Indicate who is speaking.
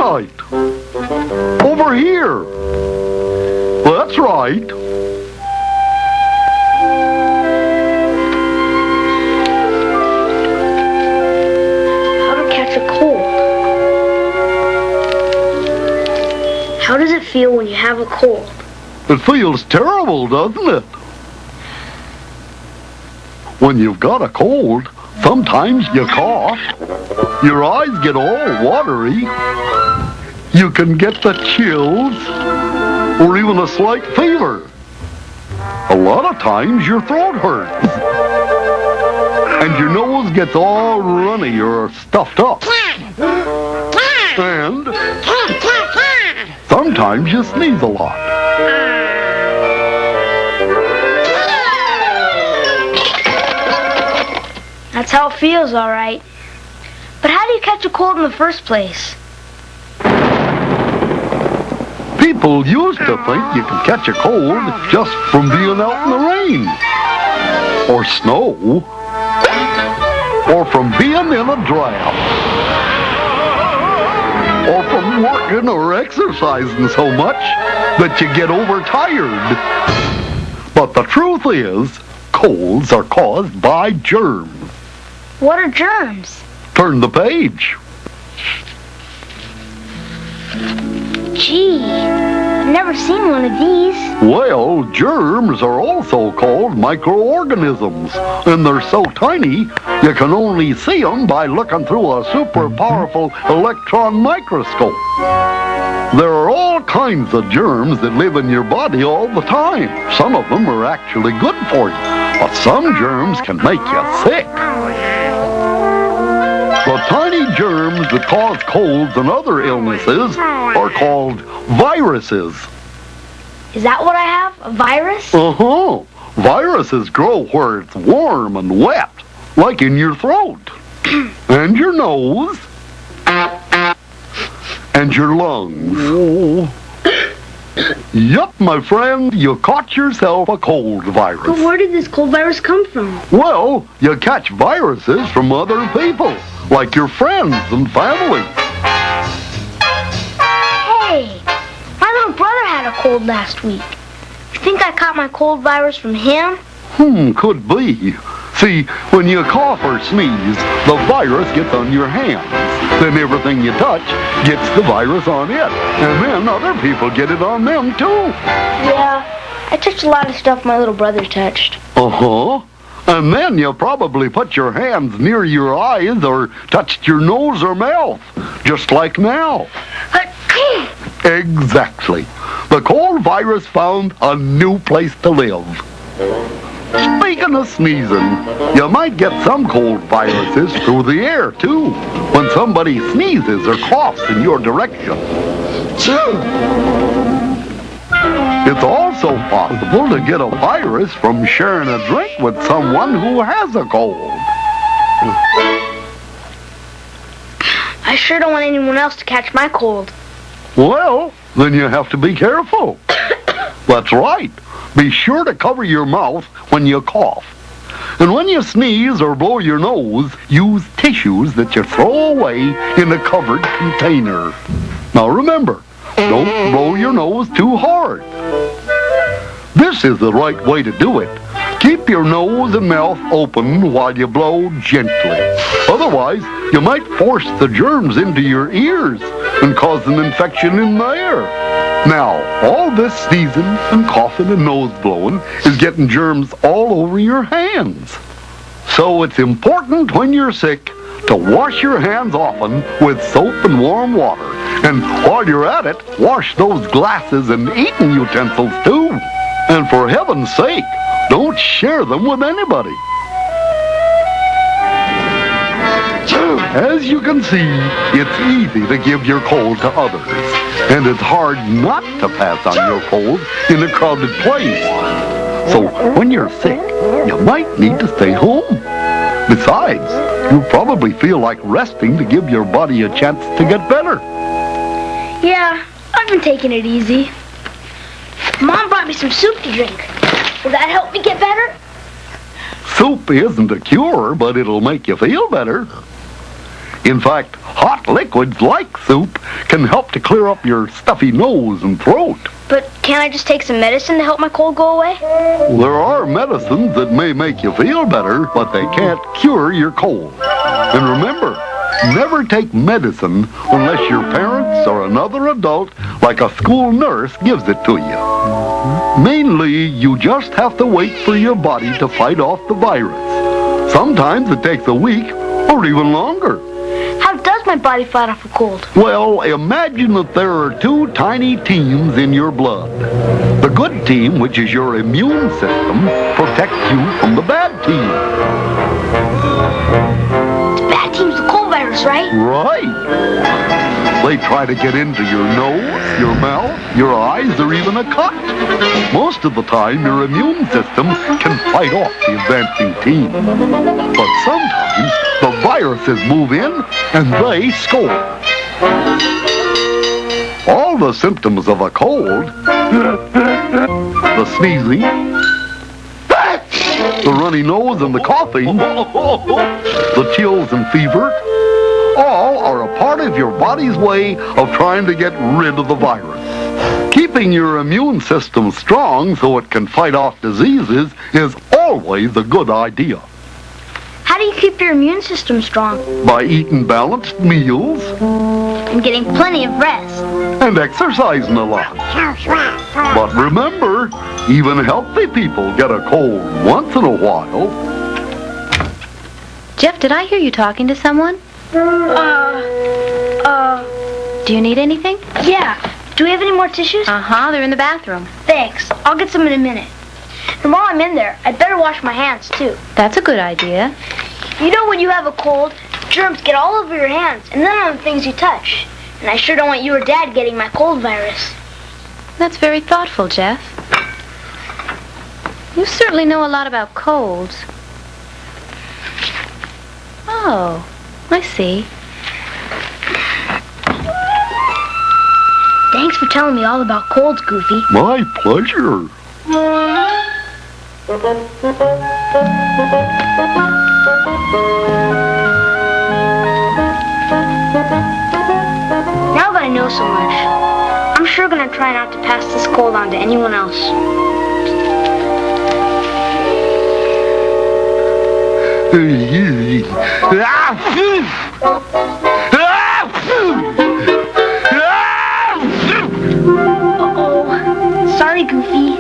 Speaker 1: right. Over here. That's right.
Speaker 2: How to catch a cold. How does it feel when you have a cold?
Speaker 1: It feels terrible, doesn't it? When you've got a cold, sometimes you cough. Your eyes get all watery. You can get the chills or even a slight fever. A lot of times your throat hurts. And your nose gets all runny or stuffed up. And sometimes you sneeze a lot.
Speaker 2: That's how it feels, all right. But how do you catch a cold in the first place?
Speaker 1: People used to think you could catch a cold just from being out in the rain, or snow, or from being in a draft, or from working or exercising so much that you get overtired. But the truth is, colds are caused by germs.
Speaker 2: What are germs?
Speaker 1: Turn the page.
Speaker 2: Gee, I've never seen one of these.
Speaker 1: Well, germs are also called microorganisms, and they're so tiny you can only see them by looking through a super powerful electron microscope. There are all kinds of germs that live in your body all the time. Some of them are actually good for you, but some germs can make you sick. The tiny germs that cause colds and other illnesses are called viruses.
Speaker 2: Is that what I have? A virus?
Speaker 1: Uh-huh. Viruses grow where it's warm and wet, like in your throat, and your nose, and your lungs. Yup, my friend, you caught yourself a cold virus.
Speaker 2: But where did this cold virus come from?
Speaker 1: Well, you catch viruses from other people, like your friends and family.
Speaker 2: Hey, my little brother had a cold last week. You think I caught my cold virus from him?
Speaker 1: Could be. See, when you cough or sneeze, the virus gets on your hands. Then everything you touch gets the virus on it. And then other people get it on them, too.
Speaker 2: Yeah, I touched a lot of stuff my little brother touched.
Speaker 1: Uh-huh. And then you probably put your hands near your eyes or touched your nose or mouth, just like now. Exactly. The cold virus found a new place to live. Speaking of sneezing, you might get some cold viruses through the air, too, when somebody sneezes or coughs in your direction. It's also possible to get a virus from sharing a drink with someone who has a cold.
Speaker 2: I sure don't want anyone else to catch my cold.
Speaker 1: Well, then you have to be careful. That's right. Be sure to cover your mouth when you cough. And when you sneeze or blow your nose, use tissues that you throw away in a covered container. Now remember, don't blow your nose too hard. This is the right way to do it. Keep your nose and mouth open while you blow gently. Otherwise, you might force the germs into your ears and cause an infection in there. Now, all this sneezing and coughing and nose blowing is getting germs all over your hands. So it's important when you're sick to wash your hands often with soap and warm water. And while you're at it, wash those glasses and eating utensils too. And for heaven's sake, don't share them with anybody. As you can see, it's easy to give your cold to others. And it's hard not to pass on your cold in a crowded place. So when you're sick, you might need to stay home. Besides, you probably feel like resting to give your body a chance to get better.
Speaker 2: Yeah, I've been taking it easy. Mom brought me some soup to drink. Will that help me get better?
Speaker 1: Soup isn't a cure, but it'll make you feel better. In fact, hot liquids like soup can help to clear up your stuffy nose and throat.
Speaker 2: But can't I just take some medicine to help my cold go away?
Speaker 1: There are medicines that may make you feel better, but they can't cure your cold. And remember, never take medicine unless your parents or another adult, like a school nurse, gives it to you. Mainly, you just have to wait for your body to fight off the virus. Sometimes it takes a week or even longer.
Speaker 2: How does my body fight off a cold?
Speaker 1: Well, imagine that there are two tiny teams in your blood. The good team, which is your immune system, protects you from the bad team.
Speaker 2: The bad team's the cold virus, right?
Speaker 1: Right. They try to get into your nose, your mouth, your eyes, or even a cut. Most of the time, your immune system can fight off the advancing team. But sometimes, the viruses move in and they score. All the symptoms of a cold, the sneezing, the runny nose and the coughing, the chills and fever, all are a part of your body's way of trying to get rid of the virus. Keeping your immune system strong so it can fight off diseases is always a good idea.
Speaker 2: How do you keep your immune system strong?
Speaker 1: By eating balanced meals
Speaker 2: And getting plenty of rest.
Speaker 1: and exercising a lot. But remember, even healthy people get a cold once in a while.
Speaker 3: Jeff, did I hear you talking to someone? Do you need anything?
Speaker 2: Yeah. Do we have any more tissues?
Speaker 3: Uh-huh, they're in the bathroom.
Speaker 2: Thanks. I'll get some in a minute. And while I'm in there, I'd better wash my hands, too.
Speaker 3: That's a good idea.
Speaker 2: You know when you have a cold, germs get all over your hands and then on the things you touch. And I sure don't want you or Dad getting my cold virus.
Speaker 3: That's very thoughtful, Jeff. You certainly know a lot about colds. Oh, I see.
Speaker 2: Thanks for telling me all about colds, Goofy.
Speaker 1: My pleasure.
Speaker 2: Now that I know so much, I'm sure gonna try not to pass this cold on to anyone else. Uh-oh. Sorry, Goofy.